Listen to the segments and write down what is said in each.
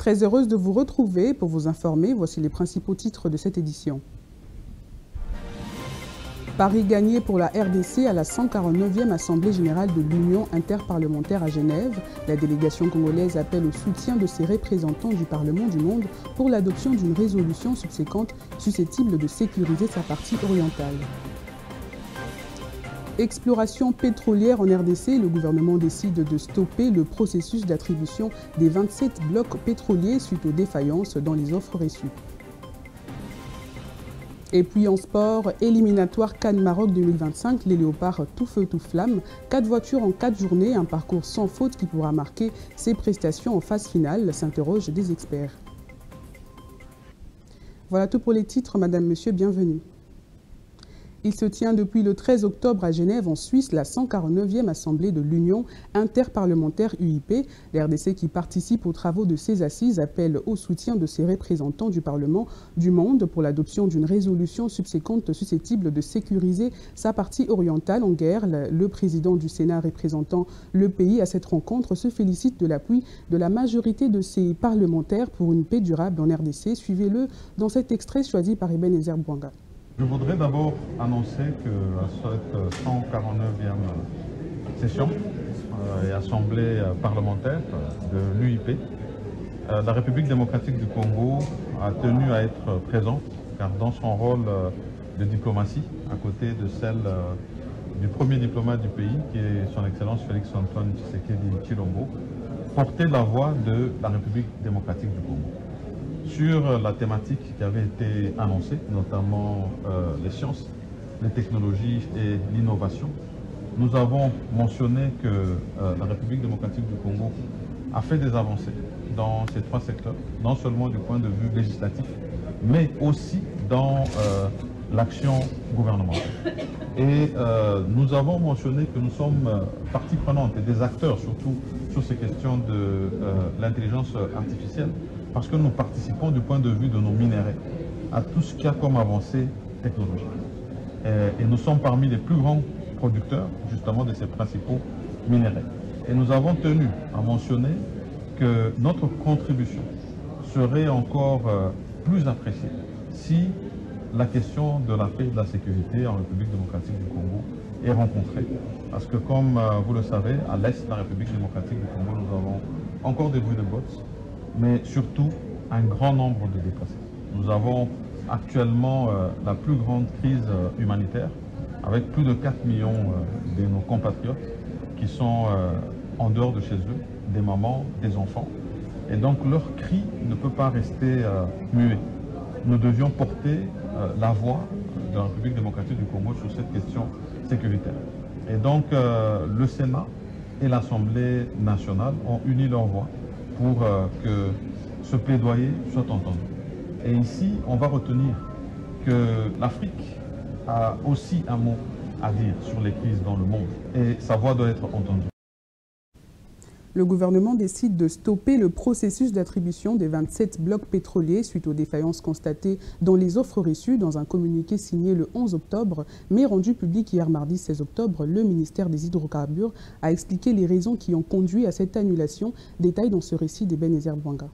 Très heureuse de vous retrouver pour vous informer. Voici les principaux titres de cette édition. Pari gagné pour la RDC à la 149e Assemblée générale de l'Union interparlementaire à Genève. La délégation congolaise appelle au soutien de ses représentants du Parlement du monde pour l'adoption d'une résolution subséquente susceptible de sécuriser sa partie orientale. Exploration pétrolière en RDC, le gouvernement décide de stopper le processus d'attribution des 27 blocs pétroliers suite aux défaillances dans les offres reçues. Et puis en sport, éliminatoire Cannes Maroc 2025, les Léopards tout feu tout flamme, 4 voitures en 4 journées, un parcours sans faute qui pourra marquer ses prestations en phase finale, s'interrogent des experts. Voilà tout pour les titres, madame, monsieur, bienvenue. Il se tient depuis le 13 octobre à Genève, en Suisse, la 149e Assemblée de l'Union interparlementaire UIP. L'RDC qui participe aux travaux de ces assises appelle au soutien de ses représentants du Parlement du monde pour l'adoption d'une résolution subséquente susceptible de sécuriser sa partie orientale en guerre. Le président du Sénat représentant le pays à cette rencontre se félicite de l'appui de la majorité de ses parlementaires pour une paix durable en RDC. Suivez-le dans cet extrait choisi par Ebenezer Bouanga. Je voudrais d'abord annoncer qu'à cette 149e session et assemblée parlementaire de l'UIP, la République démocratique du Congo a tenu à être présente, car dans son rôle de diplomatie, à côté de celle du premier diplomate du pays, qui est son Excellence Félix-Antoine Tshisekedi Tshilombo, porter la voix de la République démocratique du Congo sur la thématique qui avait été annoncée, notamment les sciences, les technologies et l'innovation. Nous avons mentionné que la République démocratique du Congo a fait des avancées dans ces 3 secteurs, non seulement du point de vue législatif, mais aussi dans l'action gouvernementale. Et nous avons mentionné que nous sommes partie prenante et des acteurs surtout sur ces questions de l'intelligence artificielle, parce que nous participons du point de vue de nos minéraux à tout ce qu'il y a comme avancée technologique. Et nous sommes parmi les plus grands producteurs justement de ces principaux minéraux. Et nous avons tenu à mentionner que notre contribution serait encore plus appréciée si la question de la paix et de la sécurité en République démocratique du Congo est rencontrée. Parce que comme vous le savez, à l'est de la République démocratique du Congo, nous avons encore des bruits de bottes, mais surtout un grand nombre de déplacés. Nous avons actuellement la plus grande crise humanitaire, avec plus de 4 millions de nos compatriotes qui sont en dehors de chez eux, des mamans, des enfants. Et donc leur cri ne peut pas rester muet. Nous devions porter la voix de la République démocratique du Congo sur cette question sécuritaire. Et donc le Sénat et l'Assemblée nationale ont uni leurs voix pour que ce plaidoyer soit entendu. Et ici, on va retenir que l'Afrique a aussi un mot à dire sur les crises dans le monde et sa voix doit être entendue. Le gouvernement décide de stopper le processus d'attribution des 27 blocs pétroliers suite aux défaillances constatées dans les offres reçues. Dans un communiqué signé le 11 octobre, mais rendu public hier mardi 16 octobre, le ministère des Hydrocarbures a expliqué les raisons qui ont conduit à cette annulation. Détail dans ce récit d'Ebenezer Bouanga.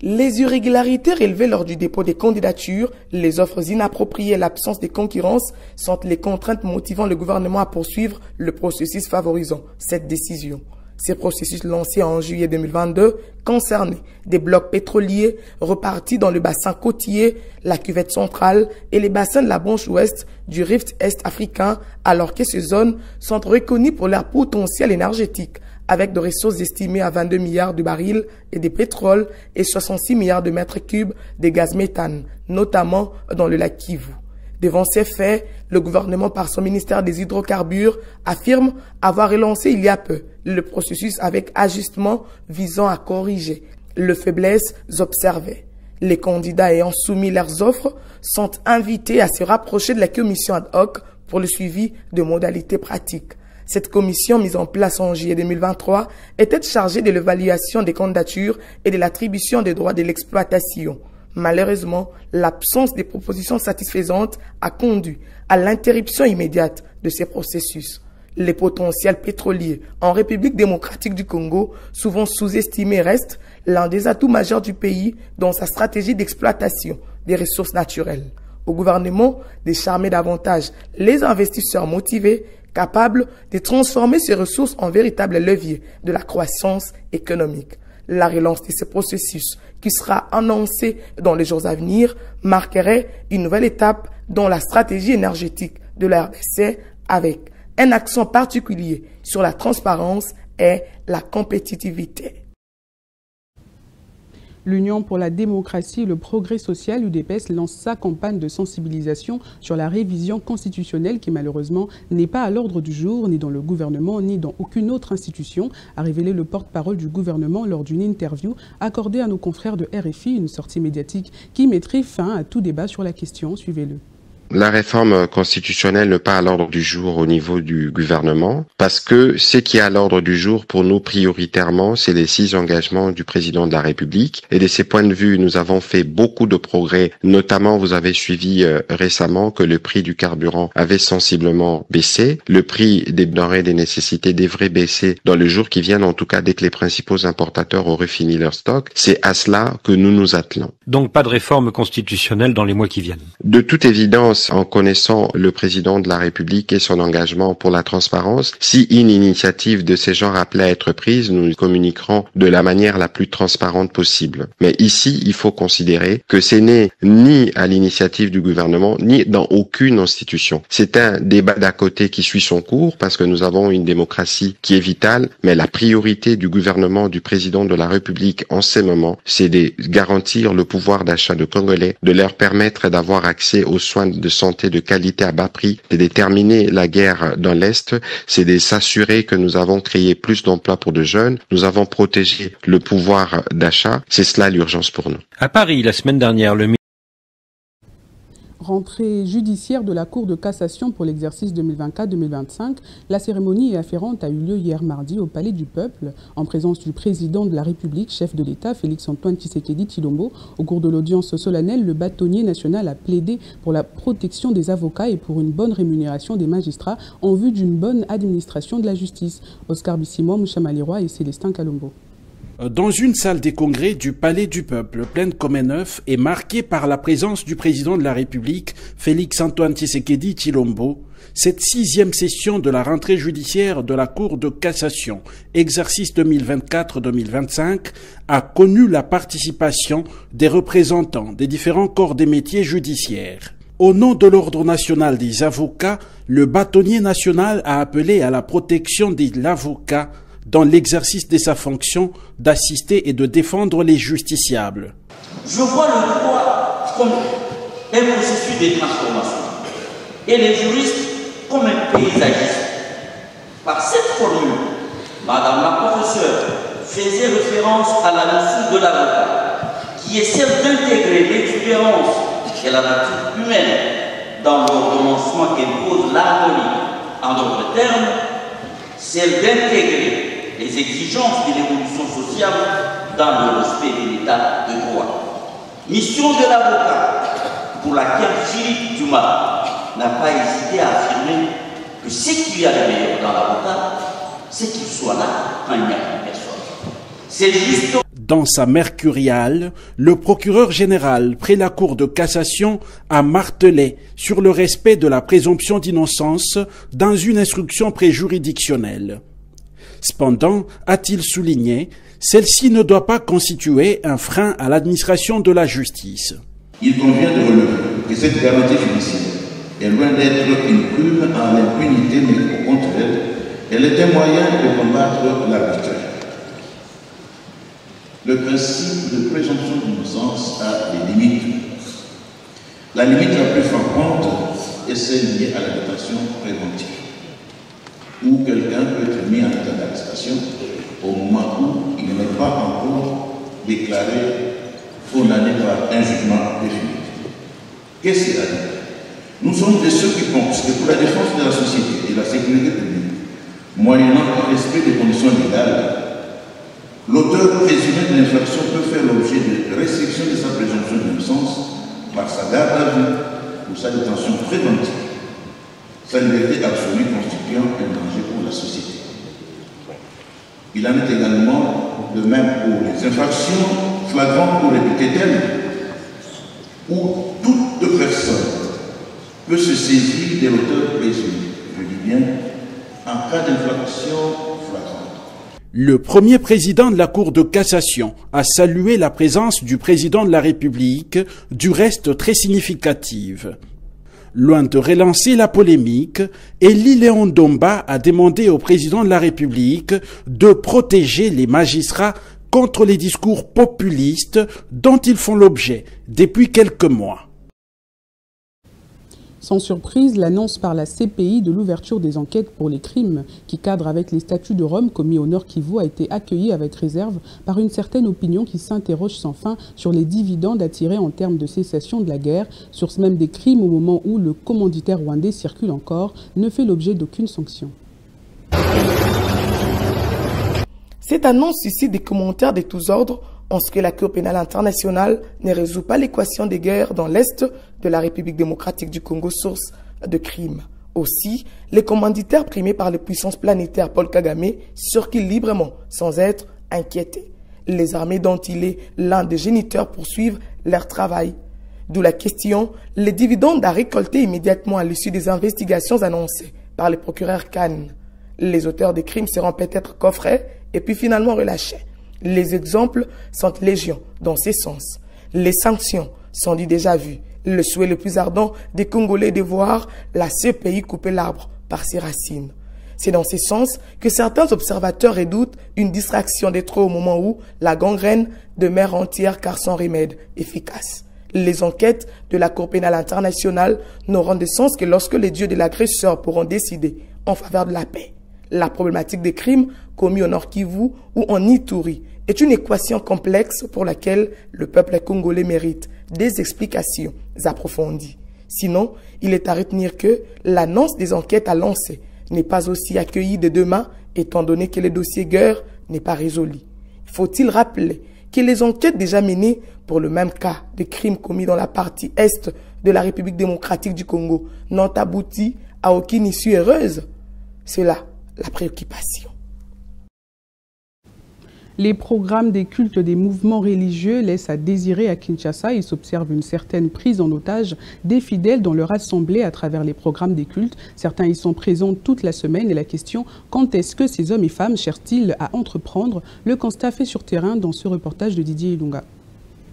Les irrégularités relevées lors du dépôt des candidatures, les offres inappropriées et l'absence de concurrence sont les contraintes motivant le gouvernement à poursuivre le processus favorisant cette décision. Ces processus lancés en juillet 2022 concernaient des blocs pétroliers repartis dans le bassin côtier, la cuvette centrale et les bassins de la branche ouest du rift est africain, alors que ces zones sont reconnues pour leur potentiel énergétique, avec des ressources estimées à 22 milliards de barils et de pétrole et 66 milliards de mètres cubes de gaz méthane, notamment dans le lac Kivu. Devant ces faits, le gouvernement, par son ministère des Hydrocarbures, affirme avoir relancé il y a peu le processus avec ajustement visant à corriger les faiblesses observées. Les candidats ayant soumis leurs offres sont invités à se rapprocher de la commission ad hoc pour le suivi de modalités pratiques. Cette commission, mise en place en juillet 2023, était chargée de l'évaluation des candidatures et de l'attribution des droits de l'exploitation. Malheureusement, l'absence de propositions satisfaisantes a conduit à l'interruption immédiate de ces processus. Les potentiels pétroliers en République démocratique du Congo, souvent sous-estimés, restent l'un des atouts majeurs du pays dans sa stratégie d'exploitation des ressources naturelles. Au gouvernement de charmer davantage les investisseurs motivés, capables de transformer ces ressources en véritables leviers de la croissance économique. La relance de ce processus, qui sera annoncée dans les jours à venir, marquerait une nouvelle étape dans la stratégie énergétique de la RDC, avec un accent particulier sur la transparence et la compétitivité. L'Union pour la démocratie et le progrès social, UDPS, lance sa campagne de sensibilisation sur la révision constitutionnelle qui malheureusement n'est pas à l'ordre du jour, ni dans le gouvernement, ni dans aucune autre institution, a révélé le porte-parole du gouvernement lors d'une interview accordée à nos confrères de RFI, une sortie médiatique qui mettrait fin à tout débat sur la question. Suivez-le. La réforme constitutionnelle n'est pas à l'ordre du jour au niveau du gouvernement parce que ce qui est à l'ordre du jour pour nous prioritairement, c'est les 6 engagements du président de la République. Et de ces points de vue, nous avons fait beaucoup de progrès. Notamment, vous avez suivi récemment que le prix du carburant avait sensiblement baissé. Le prix des denrées et des nécessités devrait baisser dans les jours qui viennent, en tout cas dès que les principaux importateurs auraient fini leur stock. C'est à cela que nous nous attelons. Donc pas de réforme constitutionnelle dans les mois qui viennent. De toute évidence, en connaissant le président de la République et son engagement pour la transparence, si une initiative de ce genre appelait à être prise, nous communiquerons de la manière la plus transparente possible. Mais ici, il faut considérer que ce n'est ni à l'initiative du gouvernement, ni dans aucune institution. C'est un débat d'à côté qui suit son cours parce que nous avons une démocratie qui est vitale, mais la priorité du gouvernement, du président de la République en ces moments, c'est de garantir le pouvoir d'achat de Congolais, de leur permettre d'avoir accès aux soins de santé de qualité à bas prix, de déterminer la guerre dans l'Est, c'est de s'assurer que nous avons créé plus d'emplois pour de jeunes, nous avons protégé le pouvoir d'achat, c'est cela l'urgence pour nous. À Paris, la semaine dernière, le Rentrée judiciaire de la Cour de cassation pour l'exercice 2024-2025, la cérémonie afférente a eu lieu hier mardi au Palais du Peuple, en présence du président de la République, chef de l'État, Félix-Antoine Tshisekedi Tshilombo. Au cours de l'audience solennelle, le bâtonnier national a plaidé pour la protection des avocats et pour une bonne rémunération des magistrats en vue d'une bonne administration de la justice. Oscar Bissimo, Moucha Maliroy et Célestin Kalombo. Dans une salle des congrès du Palais du Peuple, pleine comme un œuf, et marquée par la présence du président de la République, Félix-Antoine Tshisekedi Tshilombo, cette 6e session de la rentrée judiciaire de la Cour de cassation, exercice 2024-2025, a connu la participation des représentants des différents corps des métiers judiciaires. Au nom de l'Ordre national des avocats, le bâtonnier national a appelé à la protection de l'avocat dans l'exercice de sa fonction d'assister et de défendre les justiciables. Je vois le droit comme un processus de transformation et les juristes comme un paysagiste. Par cette formule, Madame la professeure faisait référence à la notion de l'avocat, qui est celle d'intégrer l'expérience et la nature humaine dans l'ordonnancement qu'impose l'harmonie. En d'autres termes, celle d'intégrer les exigences de l'évolution sociale dans le respect de l'état de droit. Mission de l'avocat, pour laquelle Philippe Dumas n'a pas hésité à affirmer que ce qu'il y a de meilleur dans l'avocat, c'est qu'il soit là quand il n'y a plus personne. C'est juste. Dans sa mercuriale, le procureur général près la Cour de cassation a martelé sur le respect de la présomption d'innocence dans une instruction préjuridictionnelle. Cependant, a-t-il souligné, celle-ci ne doit pas constituer un frein à l'administration de la justice. Il convient de relever que cette garantie judiciaire est loin d'être une plume à l'impunité, mais au contraire, elle est un moyen de combattre l'arbitraire. Le principe de présomption d'innocence a des limites. La limite la plus frappante est celle liée à la détention préventive, où quelqu'un peut être mis en état d'arrestation au moment où il n'est pas encore déclaré condamné par un jugement définitif. Qu'est-ce qu'il a dit? Nous sommes de ceux qui pensent que pour la défense de la société et de la sécurité publique, moyennant le respect des conditions légales, l'auteur présumé de l'infraction peut faire l'objet de restriction de sa présomption d'innocence par sa garde à vue ou sa détention préventive, sa liberté absolue constituant un danger de la société. Il en est également de même pour les infractions flagrantes ou répétées telles, où toute personne peut se saisir de l'auteur présumé, je dis bien, en cas d'infraction flagrante. Le premier président de la Cour de cassation a salué la présence du président de la République, du reste très significative. Loin de relancer la polémique, Élie Léon Domba a demandé au président de la République de protéger les magistrats contre les discours populistes dont ils font l'objet depuis quelques mois. Sans surprise, l'annonce par la CPI de l'ouverture des enquêtes pour les crimes qui cadrent avec les statuts de Rome commis au Nord Kivu a été accueillie avec réserve par une certaine opinion qui s'interroge sans fin sur les dividendes à tirer en termes de cessation de la guerre, source même des crimes au moment où le commanditaire rwandais circule encore, ne fait l'objet d'aucune sanction. Cette annonce suscite des commentaires de tous ordres en ce que la Cour pénale internationale ne résout pas l'équation des guerres dans l'Est de la République démocratique du Congo, source de crimes. Aussi, les commanditaires primés par les puissances planétaires Paul Kagame circulent librement sans être inquiétés. Les armées dont il est l'un des géniteurs poursuivent leur travail. D'où la question, les dividendes à récolter immédiatement à l'issue des investigations annoncées par le procureur Khan. Les auteurs des crimes seront peut-être coffrés et puis finalement relâchés. Les exemples sont légion dans ces sens. Les sanctions sont du déjà vu. Le souhait le plus ardent des Congolais de voir la CPI couper l'arbre par ses racines. C'est dans ce sens que certains observateurs redoutent une distraction de trop au moment où la gangrène demeure entière car sans remède efficace. Les enquêtes de la Cour pénale internationale n'auront de sens que lorsque les dieux de l'agresseur pourront décider en faveur de la paix. La problématique des crimes commis au Nord Kivu ou en Ituri est une équation complexe pour laquelle le peuple congolais mérite des explications approfondies. Sinon, il est à retenir que l'annonce des enquêtes à lancer n'est pas aussi accueillie de demain, étant donné que le dossier guerre n'est pas résolu. Faut-il rappeler que les enquêtes déjà menées pour le même cas de crimes commis dans la partie est de la République démocratique du Congo n'ont abouti à aucune issue heureuse? C'est là la préoccupation. Les programmes des cultes des mouvements religieux laissent à désirer à Kinshasa. Il s'observe une certaine prise en otage des fidèles dans leur assemblée à travers les programmes des cultes. Certains y sont présents toute la semaine et la question, quand est-ce que ces hommes et femmes cherchent-ils à entreprendre? Le constat fait sur terrain dans ce reportage de Didier Ilunga.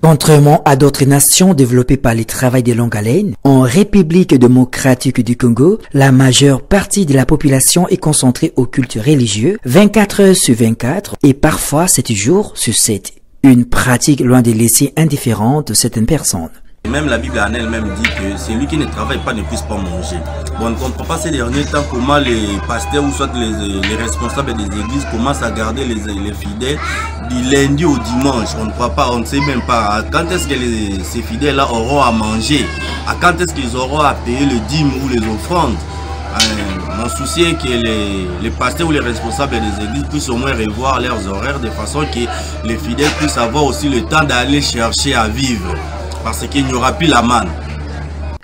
Contrairement à d'autres nations développées par les travails de longue haleine, en République démocratique du Congo, la majeure partie de la population est concentrée au culte religieux, 24 heures sur 24 et parfois 7 jours sur 7. Une pratique loin de laisser indifférente certaines personnes. Même la Bible en elle-même dit que celui qui ne travaille pas ne puisse pas manger. Bon, on ne comprend pas ces derniers temps comment les pasteurs ou soit les responsables des églises commencent à garder les fidèles du lundi au dimanche. On ne croit pas, on ne sait même pas quand est-ce que ces fidèles-là auront à manger, à quand est-ce qu'ils auront à payer le dîme ou les offrandes. Mon souci est que les pasteurs ou les responsables des églises puissent au moins revoir leurs horaires de façon que les fidèles puissent avoir aussi le temps d'aller chercher à vivre. Parce qu'il n'y aura plus la manne.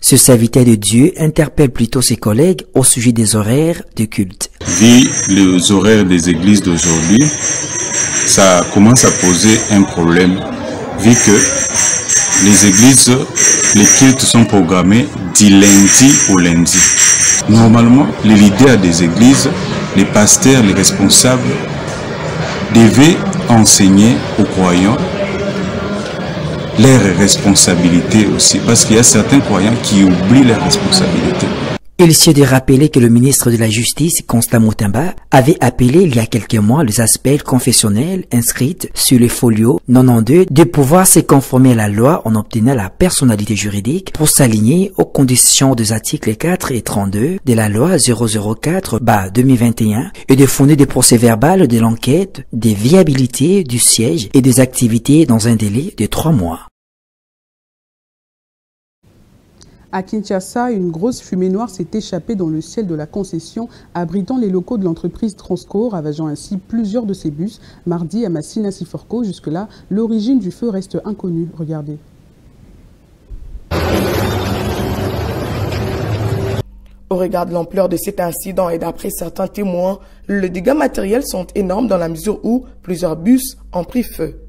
Ce serviteur de Dieu interpelle plutôt ses collègues au sujet des horaires de culte. Vu les horaires des églises d'aujourd'hui, ça commence à poser un problème, vu que les églises, les cultes sont programmés du lundi au lundi. Normalement, les leaders des églises, les pasteurs, les responsables, devaient enseigner aux croyants leurs responsabilités aussi, parce qu'il y a certains croyants qui oublient leurs responsabilités. Il suffit de rappeler que le ministre de la Justice, Constant Mutamba, avait appelé il y a quelques mois les aspects confessionnels inscrits sur les folios 92 de pouvoir se conformer à la loi en obtenant la personnalité juridique pour s'aligner aux conditions des articles 4 et 32 de la loi 004/2021 et de fournir des procès-verbales de l'enquête, des viabilités du siège et des activités dans un délai de 3 mois. À Kinshasa, une grosse fumée noire s'est échappée dans le ciel de la concession, abritant les locaux de l'entreprise Transco, ravageant ainsi plusieurs de ses bus. Mardi, à Massina Siforco, jusque-là, l'origine du feu reste inconnue. Regardez. Au regard de l'ampleur de cet incident et d'après certains témoins, les dégâts matériels sont énormes dans la mesure où plusieurs bus ont pris feu.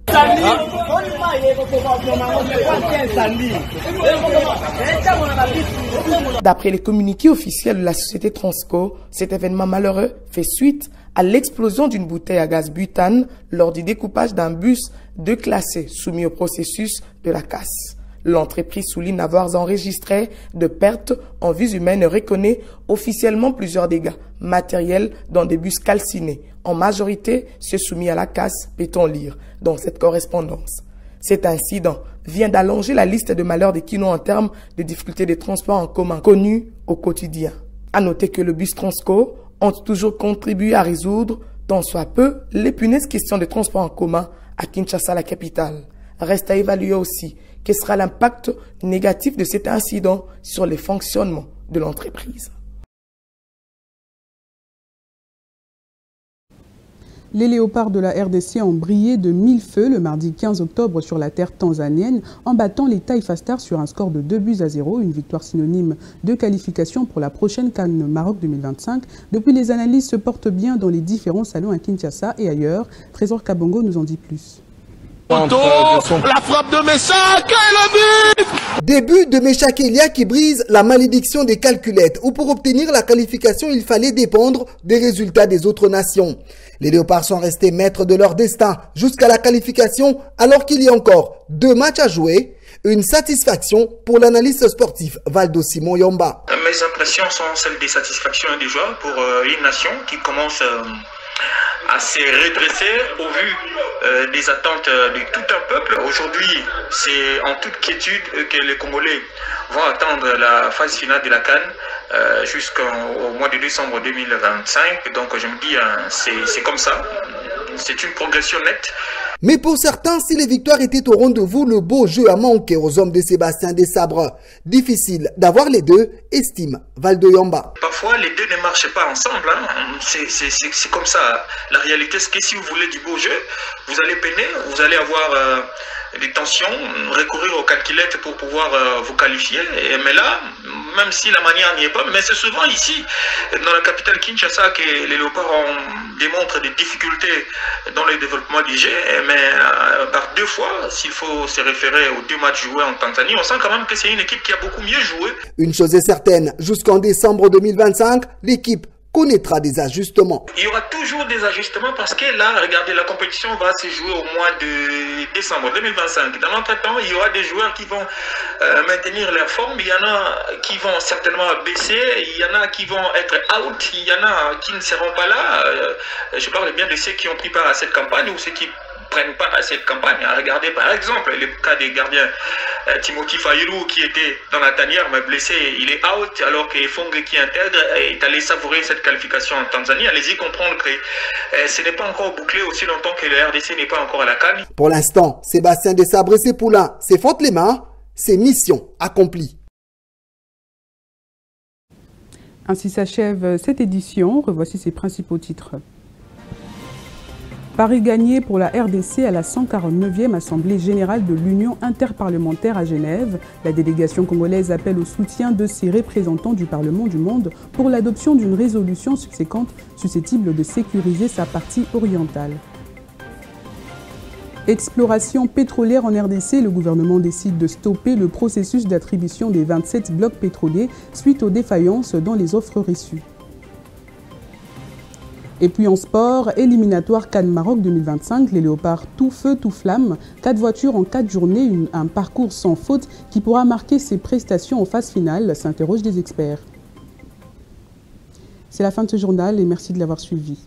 D'après les communiqués officiels de la société Transco, cet événement malheureux fait suite à l'explosion d'une bouteille à gaz butane lors du découpage d'un bus de classé soumis au processus de la casse. L'entreprise souligne avoir enregistré de pertes en vies humaines et reconnaît officiellement plusieurs dégâts matériels dans des bus calcinés. En majorité, ceux soumis à la casse, peut-on lire dans cette correspondance. Cet incident vient d'allonger la liste de malheurs des Kinois en termes de difficultés de transport en commun connus au quotidien. À noter que le bus Transco ont toujours contribué à résoudre, tant soit peu, l'épineuses questions de transport en commun à Kinshasa, la capitale. Reste à évaluer aussi quel sera l'impact négatif de cet incident sur les fonctionnements de l'entreprise. Les léopards de la RDC ont brillé de 1000 feux le mardi 15 octobre sur la terre tanzanienne en battant les Taifa Stars sur un score de 2-0, une victoire synonyme de qualification pour la prochaine CAN Maroc 2025. Depuis, les analyses se portent bien dans les différents salons à Kinshasa et ailleurs. Trésor Kabongo nous en dit plus. La frappe de Meshak et le but! Début de Meshak Elia qui brise la malédiction des calculettes, où pour obtenir la qualification, il fallait dépendre des résultats des autres nations. Les léopards sont restés maîtres de leur destin jusqu'à la qualification, alors qu'il y a encore 2 matchs à jouer. Une satisfaction pour l'analyste sportif Valdo Simon Yomba. Mes impressions sont celles des satisfactions et des joies pour une nation qui commence à se redresser au vu des attentes de tout un peuple. Aujourd'hui, c'est en toute quiétude que les Congolais vont attendre la phase finale de la CAN jusqu'au mois de décembre 2025. Donc je me dis, c'est comme ça, c'est une progression nette. Mais pour certains, si les victoires étaient au rendez-vous, le beau jeu a manqué aux hommes de Sébastien Desabre. Difficile d'avoir les deux, estime Valdo Yomba. Parfois, les deux ne marchent pas ensemble. Hein. C'est comme ça. La réalité, c'est que si vous voulez du beau jeu, vous allez peiner, vous allez avoir des tensions, recourir aux calculettes pour pouvoir vous qualifier. Mais là, même si la manière n'y est pas, mais c'est souvent ici, dans la capitale Kinshasa, que les léopards démontrent des difficultés dans le développement du jeu. Mais par 2 fois, s'il faut se référer aux 2 matchs joués en Tanzanie, on sent quand même que c'est une équipe qui a beaucoup mieux joué. Une chose est certaine, jusqu'en décembre 2025, l'équipe connaîtra des ajustements. Il y aura toujours des ajustements parce que là, regardez, la compétition va se jouer au mois de décembre 2025. Dans l'entretemps, il y aura des joueurs qui vont maintenir leur forme, il y en a qui vont certainement baisser, il y en a qui vont être out, il y en a qui ne seront pas là. Je parle bien de ceux qui ont pris part à cette campagne ou ceux qui prennent part à cette campagne. Regardez par exemple le cas des gardiens Timothy Fayulu qui était dans la tanière mais blessé, il est out, alors que Fong qui intègre est allé savourer cette qualification en Tanzanie. Allez-y comprendre que ce n'est pas encore bouclé aussi longtemps que le RDC n'est pas encore à la CAN. Pour l'instant, Sébastien Desabre et ses poulains se frottent les mains, c'est mission accomplie. Ainsi s'achève cette édition. Revoici ses principaux titres. Paris gagné pour la RDC à la 149e Assemblée générale de l'Union interparlementaire à Genève. La délégation congolaise appelle au soutien de ses représentants du Parlement du monde pour l'adoption d'une résolution subséquente susceptible de sécuriser sa partie orientale. Exploration pétrolière en RDC, le gouvernement décide de stopper le processus d'attribution des 27 blocs pétroliers suite aux défaillances dans les offres reçues. Et puis en sport, éliminatoire CAN Maroc 2025, les léopards tout feu, tout flamme, 4 voitures en 4 journées, un parcours sans faute qui pourra marquer ses prestations en phase finale, s'interrogent des experts. C'est la fin de ce journal et merci de l'avoir suivi.